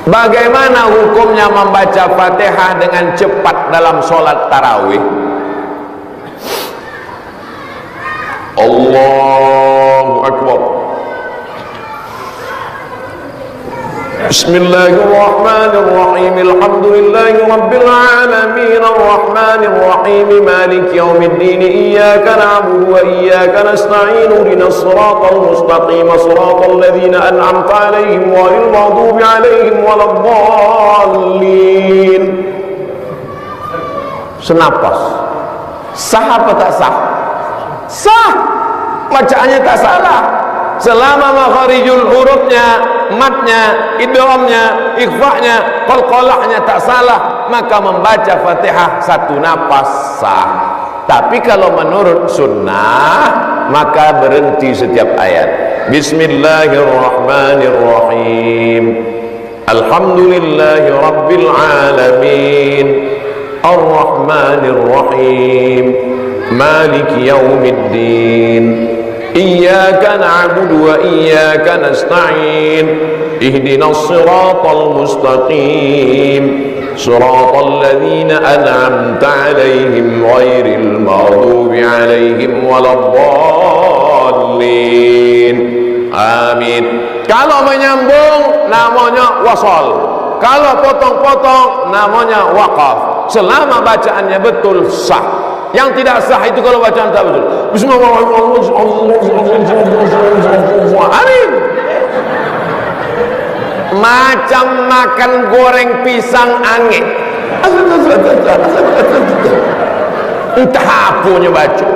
Bagaimana hukumnya membaca Fatihah dengan cepat dalam sholat tarawih? Allahu Akbar. Bismillahirrahmanirrahim. Alhamdulillahi rabbil alamin arrahmanir rahim maliki yaumiddin iyyaka na'budu wa iyyaka nasta'in ihdinas siratal mustaqim siratal ladzina an'amta 'alaihim ghairil maghdubi 'alaihim waladdallin. Senapas. Sah apa tak sah? Sah. Bacaannya tak salah selama makharijul hurufnya, matnya, idghamnya, ikhfa'nya, qalqalahnya tak salah, maka membaca Fatihah satu napas sah. Tapi kalau menurut sunnah maka berhenti setiap ayat. Bismillahirrahmanirrahim. Alhamdulillahi rabbil alamin arrahmanirrahim maliki yaumiddin iyyaka na'budu wa iyyaka nasta'in ihdinas siratal mustaqim siratal ladzina an'amta 'alaihim ghairil maghdubi 'alaihim waladdallin. Amin. Kalau menyambung namanya wasal, kalau potong-potong namanya waqaf. Selama bacaannya betul sah. Yang tidak sah itu kalau bacaan tak betul. Amin. Macam makan goreng pisang angin. Entah apanya baca.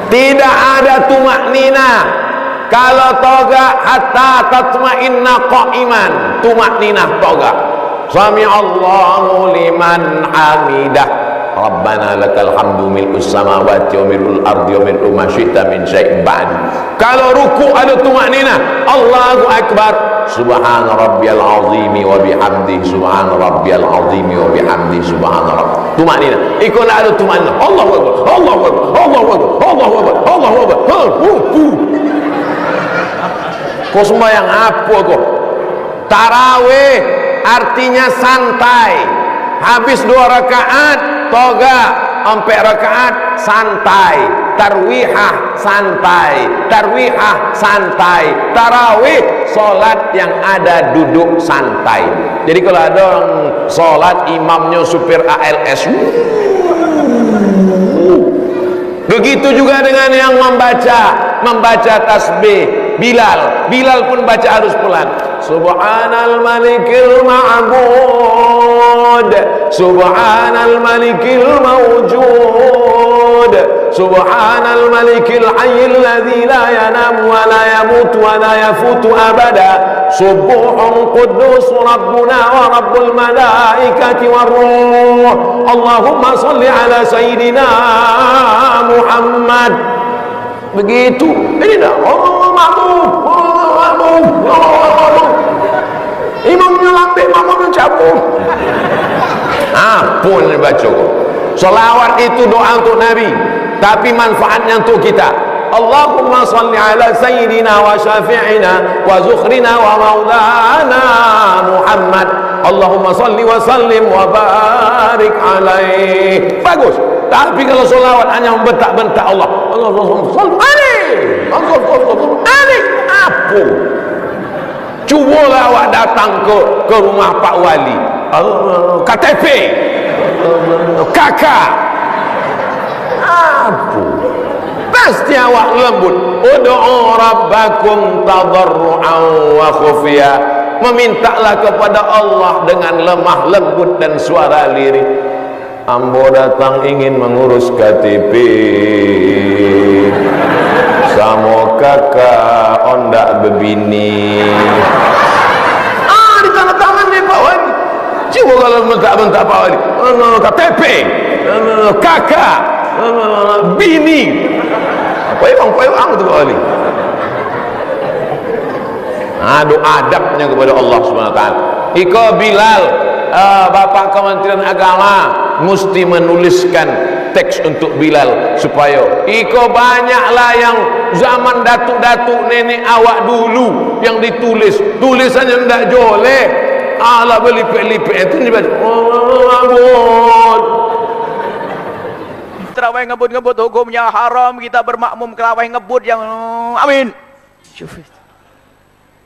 Tidak ada tumaknina. Kalau toga hatta tatma'inna qa'iman. Tumaknina toga. Sami Allahu liman hamidah. Rabbana lakal hamdu mil'us samawati wa mil'ul ardi wa mil'u ma syi'ta min syai'in ba'd. Kalau ruku ada tumaknina, Allahu akbar. Subhana rabbiyal azimi wa bihamdihi subhana rabbiyal azimi wa bihamdihi subhana rabb. Tumaknina. Ikut ada tumaknina. Allahu akbar. Allahu akbar. Allahu akbar. Allahu akbar. Allahu akbar. Kau sembahyang apa kau? Tarawih artinya santai. Habis 2 rakaat toga, 4 rakaat santai. Tarwihah santai. Tarwihah santai. Tarawih solat yang ada duduk santai. Jadi kalau ada orang solat imamnya supir ALS, begitu juga dengan yang membaca tasbih. Bilal pun baca harus pelan. Subhanal malikil ma'bud, subhanal malikil mawjud, subhanal malikil hayyil ladzi la yanamu wa la yamutu wa la yafutu abada, subuhun quddus rabbuna wa rabbul malaikati war ruh. Allahumma shalli ala sayyidina Muhammad. Begitu. Ini dah imamnya lambat, mamamnya cabut. Pun baca. Selawat itu doa untuk Nabi, tapi manfaatnya untuk kita. Allahumma salli ala sayyidina wa syafi'ina wa zukhrina wa maulana Muhammad. Allahumma salli wa sallim wa barik alaih. Bagus. Tapi kalau selawat hanya membentak-bentak Allah, Allahumma salli alaih, apa? Cubalah awak datang ke rumah Pak Wali, KTP, kakak, apa? Pasti awak lembut. Ud'u rabbakum tadarru'an wa khufya. Memintalah kepada Allah dengan lemah lembut dan suara lirih. Ambo datang ingin mengurus KTP sama kakak ondak bebini. Ditandatangan nih Pak Wali. Coba kalau bentak-bentak Pak Wali, KTP, kakak, bini. Payung itu Pak Wali. Adu adabnya kepada Allah SWT. Iko Bilal, Bapak Kementerian Agama mesti menuliskan teks untuk Bilal supaya iko banyaklah yang zaman datuk-datuk nenek awak dulu yang ditulis tulisannya ndak joleh ala belipet-lipet itu dibaca terawih ngebut-ngebut hukumnya haram, kita bermakmum terawih ngebut yang amin.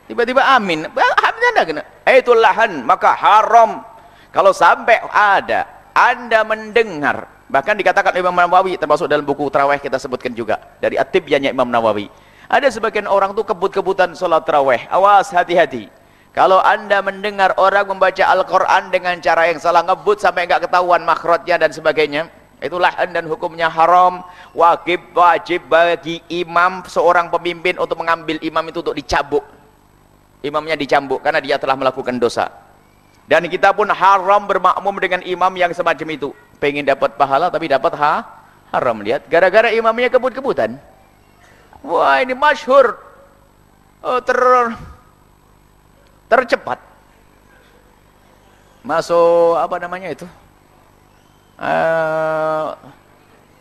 Tiba-tiba amin. Amin anda kena. Itu lahan, maka haram. Kalau sampai ada Anda mendengar, bahkan dikatakan Imam Nawawi termasuk dalam buku terawih kita sebutkan juga dari At-Tibyahnya Imam Nawawi. Ada sebagian orang tuh kebut-kebutan sholat terawih. Awas, hati-hati. Kalau Anda mendengar orang membaca Al-Quran dengan cara yang salah, ngebut sampai nggak ketahuan makhrajnya dan sebagainya, itulah dan hukumnya haram. Wajib bagi imam, seorang pemimpin, untuk mengambil imam itu untuk dicambuk. Imamnya dicambuk karena dia telah melakukan dosa. Dan kita pun haram bermakmum dengan imam yang semacam itu. Pengen dapat pahala tapi dapat haram. Lihat, gara-gara imamnya kebut-kebutan. Wah, ini masyhur. Tercepat. Masuk apa namanya itu?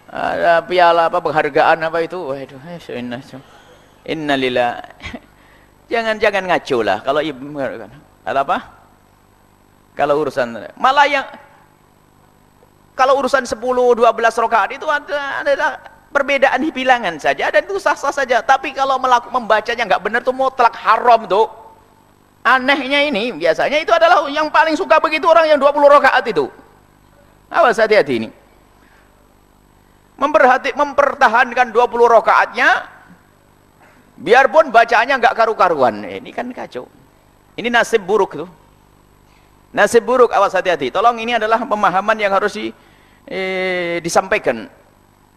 Ada piala apa penghargaan apa itu? Waduh, innalillah. Jangan ngaco lah kalau ibu ada apa? Kalau urusan malah yang kalau urusan 10-12 rakaat itu adalah perbedaan bilangan saja dan itu sah-sah saja. Tapi kalau membacanya nggak benar tuh mutlak haram tuh. Anehnya ini biasanya itu adalah yang paling suka begitu orang yang 20 rakaat itu. Awas, hati-hati ini. Mempertahankan 20 rakaatnya biarpun bacaannya nggak karu-karuan. Ini kan kacau. Ini nasib buruk tuh. Nasib buruk, awas, hati-hati. Tolong, ini adalah pemahaman yang harus disampaikan.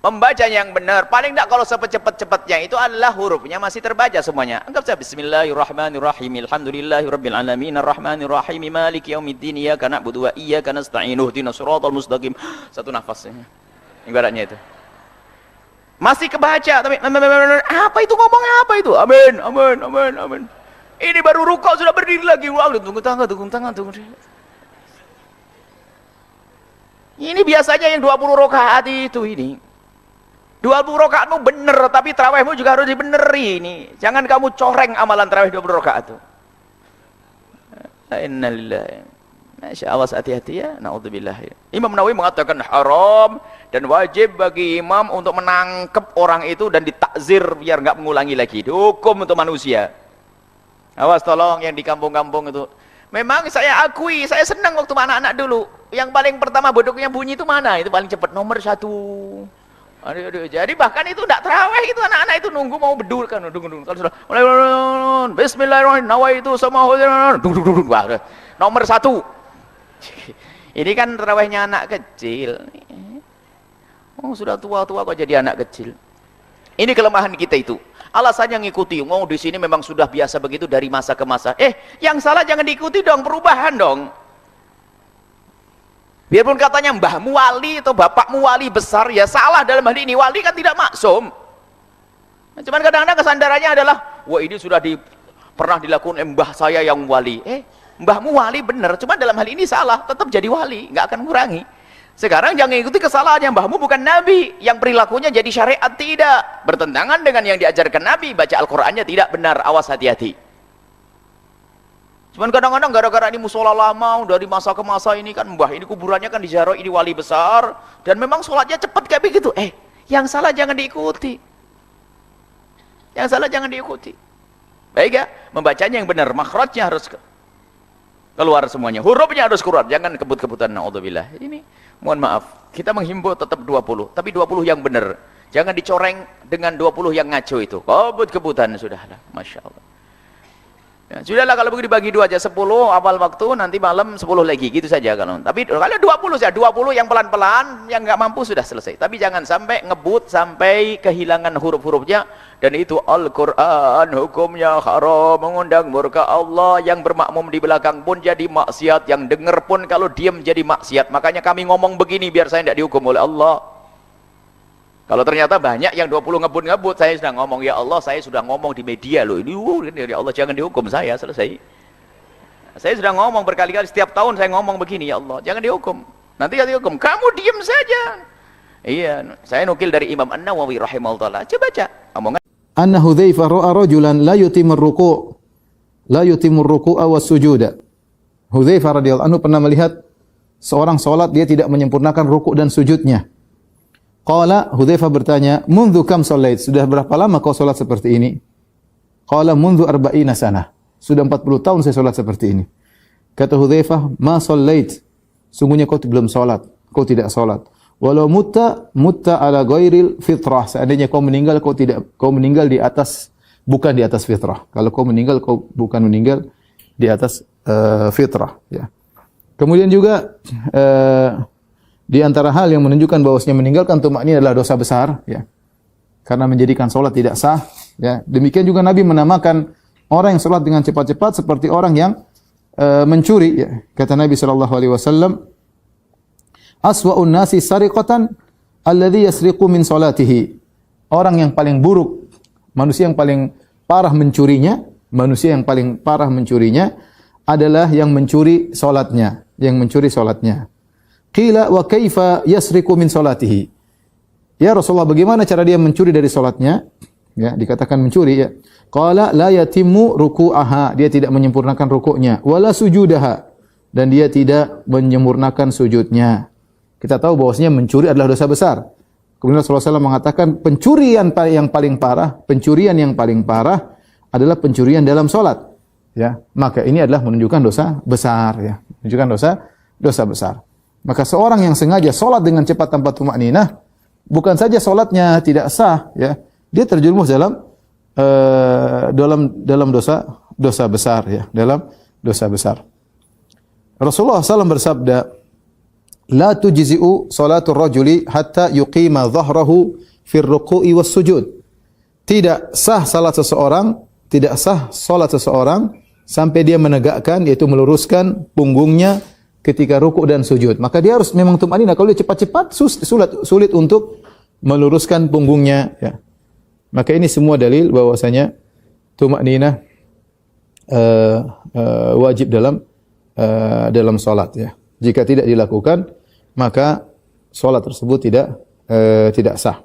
Membacanya yang benar, paling tidak kalau secepet-cepetnya itu adalah hurufnya masih terbaca semuanya. Anggap saja Bismillahirrahmanirrahim. Alhamdulillahirabbil alamin arrahmanirrahim maliki yaumiddin iyyaka na'budu wa iyyaka nasta'in ihdinas siratal mustaqim. Satu nafasnya. Ibaratnya itu. Masih kebaca tapi apa itu, ngomong apa itu? Amin, amin, amin, amin. Ini baru rukuk sudah berdiri lagi. Wah, tunggu tangan. Ini biasanya yang 20 rakaat itu ini. 20 rakaatmu bener, tapi tarawihmu juga harus dibeneri ini. Jangan kamu coreng amalan tarawih 20 rakaat itu. Innalillahi. Masya Allah, hati-hati ya. Na'udzubillah. Imam Nawawi mengatakan haram dan wajib bagi imam untuk menangkap orang itu dan ditakzir biar nggak mengulangi lagi. Hukum untuk manusia. Awas, tolong yang di kampung-kampung itu. Memang saya akui, saya senang waktu anak-anak dulu. Yang paling pertama bodoknya bunyi itu mana? Itu paling cepat, nomor 1. Aduh. Jadi bahkan itu tidak terawih itu, anak-anak itu nunggu mau bedul kan. Kalau sudah Bismillahirrahmanirrahim, nawaitu sama nomor 1. Ini kan terawihnya anak kecil. Oh, sudah tua-tua kok jadi anak kecil. Ini kelemahan kita itu. Alasannya ngikuti, di sini memang sudah biasa begitu dari masa ke masa. Yang salah jangan diikuti dong, perubahan dong. Biarpun katanya mbahmu wali atau bapakmu wali besar, ya salah dalam hal ini. Wali kan tidak maksum. Cuman kadang-kadang kesandarannya adalah, wah ini sudah pernah dilakukan mbah saya yang wali. Mbahmu wali benar, cuma dalam hal ini salah, tetap jadi wali, nggak akan kurangi. Sekarang jangan ikuti kesalahannya, mbahmu bukan nabi, yang perilakunya jadi syariat tidak, bertentangan dengan yang diajarkan nabi, baca Al-Qur'annya tidak benar, awas, hati-hati. Cuman kadang-kadang gara-gara ini musola lama, dari masa ke masa ini kan, mbah ini kuburannya kan diziarah, ini wali besar, dan memang sholatnya cepat kayak begitu. Yang salah jangan diikuti. Yang salah jangan diikuti. Baik ya, membacanya yang benar, makhrajnya harus keluar semuanya, hurufnya harus keluar, jangan kebut-kebutan, naudzubillah. Ini mohon maaf, kita menghimbau tetap 20, tapi 20 yang benar, jangan dicoreng dengan 20 yang ngaco itu, kebut-kebutan, sudahlah, Masya Allah. Ya, sudahlah kalau begitu dibagi 2 aja, 10 awal waktu, nanti malam 10 lagi, gitu saja. Tapi kalau 20 saja, 20 yang pelan-pelan, yang nggak mampu sudah selesai. Tapi jangan sampai ngebut sampai kehilangan huruf-hurufnya. Dan itu Al-Quran hukumnya haram, mengundang murka Allah. Yang bermakmum di belakang pun jadi maksiat, yang dengar pun kalau diam jadi maksiat. Makanya kami ngomong begini biar saya tidak dihukum oleh Allah. Kalau ternyata banyak yang 20 ngebut-ngebut, saya sudah ngomong, ya Allah, saya sudah ngomong di media loh, ini ya Allah, jangan dihukum saya, selesai. Saya sudah ngomong berkali-kali, setiap tahun saya ngomong begini, ya Allah, jangan dihukum. Nanti ya dihukum, kamu diam saja. Iya, saya nukil dari Imam An-Nawawi rahimahullah. Coba baca omongan. Anna Hudzaifah ra'a rajulan la yutimur ruku'a was sujuda. Hudzaifah radhiyallahu anhu pernah melihat seorang salat dia tidak menyempurnakan rukuk dan sujudnya. Qala, Hudzaifah bertanya, "Mundu kam shallait?" Sudah berapa lama kau salat seperti ini? Qala, "Mundu 40 sanah." Sudah 40 tahun saya salat seperti ini. Kata Hudzaifah, "Ma shallait?" Sungguhnya kau belum salat, kau tidak salat. Walau mutta ala ghairil fitrah. Seandainya kau meninggal, kau meninggal di atas, bukan di atas fitrah. Kalau kau meninggal, kau bukan meninggal di atas fitrah. Ya. Kemudian juga di antara hal yang menunjukkan bahwasanya meninggalkan tumakninah adalah dosa besar. Ya. Karena menjadikan solat tidak sah. Ya. Demikian juga Nabi menamakan orang yang solat dengan cepat-cepat seperti orang yang mencuri. Ya. Kata Nabi SAW, aswa'un nasi sariqatan alladhi yasriqu min salatihi. Orang yang paling buruk, manusia yang paling parah mencurinya, adalah yang mencuri salatnya, Qila wa kaifa yasriqu min salatihi? Ya Rasulullah, bagaimana cara dia mencuri dari salatnya? Ya, dikatakan mencuri ya. Qala la yatimmu ruku'aha, dia tidak menyempurnakan rukuknya, wala sujudaha, dan dia tidak menyempurnakan sujudnya. Kita tahu bahwasanya mencuri adalah dosa besar. Kemudian Rasulullah SAW mengatakan pencurian yang paling parah adalah pencurian dalam salat. Ya, maka ini adalah menunjukkan dosa besar. Ya, menunjukkan dosa besar. Maka seorang yang sengaja salat dengan cepat tanpa tumakninah, bukan saja salatnya tidak sah, ya, dia terjerumus dalam dosa besar. Ya, dalam dosa besar. Rasulullah SAW bersabda, la tujzi'u salatul rajuli hatta yuqima dhahrahu fir ruku'i was sujud. Tidak sah salat seseorang sampai dia menegakkan, yaitu meluruskan punggungnya ketika rukuk dan sujud. Maka dia harus memang tumakninah. Kalau dia cepat-cepat sulit untuk meluruskan punggungnya, ya. Maka ini semua dalil bahwasanya tumakninah wajib dalam salat, ya. Jika tidak dilakukan, maka salat tersebut tidak sah.